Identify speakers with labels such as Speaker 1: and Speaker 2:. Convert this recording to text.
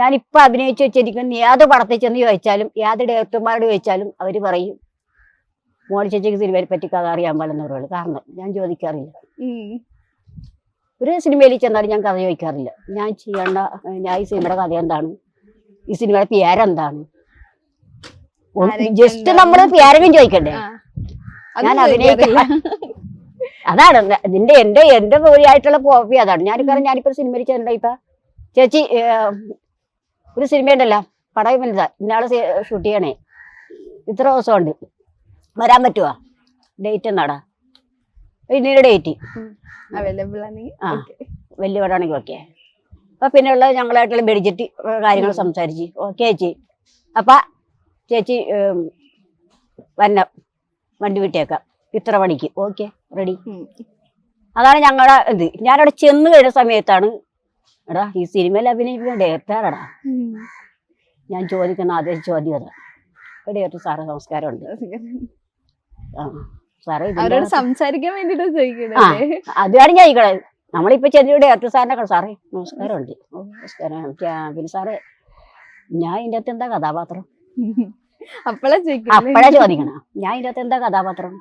Speaker 1: ഞാനിപ്പൊ അഭിനയിച്ചു വെച്ചിരിക്കുന്ന ഏത് പടത്തിൽ ചെന്ന് ചോദിച്ചാലും ഏത് ഡയറക്ടർമാരോട് ചോദിച്ചാലും അവര് പറയും മോളി ചേച്ചിക്ക് സിനിമയെ പറ്റി കഥ അറിയാൻ പാടില്ലെന്ന് പറയുള്ളൂ. കാരണം ഞാൻ ചോദിക്കാറില്ല. ഒരു സിനിമയിൽ ചെന്നാലും ഞാൻ കഥ ചോദിക്കാറില്ല. ഞാൻ ഈ സിനിമയുടെ കഥ എന്താണ്, ഈ സിനിമയുടെ പേരെന്താണ്, ജസ്റ്റ് നമ്മള് പേരെങ്കിലും ചോദിക്കണ്ടേ. ഞാൻ അഭിനയിക്കില്ല. അതാണ് എന്റെ പോലെയായിട്ടുള്ള കോപ്പി അതാണ്. ഞാനിപ്പോ സിനിമയിൽ ചെന്നിട്ട് ഇപ്പൊ ചേച്ചി ഒരു സിനിമയുണ്ടല്ലോ പടം വലുതാ ഇന്നാള് ഷൂട്ട് ചെയ്യണേ, ഇത്ര ദിവസം ഉണ്ട്, വരാൻ പറ്റുവാ, ഡേറ്റ് എന്നാടാ, പിന്നീട് ഡേറ്റ് വലിയ പടമാണെങ്കിൽ ഓക്കെ. അപ്പൊ പിന്നെയുള്ള ഞങ്ങളായിട്ടുള്ള ബഡ്ജറ്റ് കാര്യങ്ങൾ സംസാരിച്ച് ഓക്കെ ചേച്ചി, അപ്പൊ ചേച്ചി വണ്ടി വിട്ടേക്കാം ഇത്ര മണിക്ക്, ഓക്കെ റെഡി. അതാണ് ഞങ്ങളുടെ ഇത്. ഞാനവിടെ ചെന്ന് കഴിഞ്ഞ സമയത്താണ് എടാ ഈ സിനിമയിൽ അഭിനയിക്കുന്ന ഡയറക്ടറാടാ ഞാൻ ചോദിക്കുന്ന ആദ്യ ചോദ്യം അതാ. ഡയറക്ടർ സാറ് നമസ്കാരമുണ്ട്. സാറേ
Speaker 2: സംസാരിക്കാൻ വേണ്ടിട്ട്
Speaker 1: അതാണ് ഞാൻ ചോദിക്കണേ. നമ്മളിപ്പോ ചെറിയ ഡയറക്ടർ സാറിനെ സാറേ നമസ്കാരമുണ്ട്. നമസ്കാരം. പിന്നെ സാറേ ഞാൻ ഇതിൻ്റെ അകത്ത് എന്താ കഥാപാത്രം?
Speaker 2: അപ്പഴാ
Speaker 1: ചോദിക്കണം. ഞാൻ ഇതിൻ്റെ അകത്ത് എന്താ കഥാപാത്രം?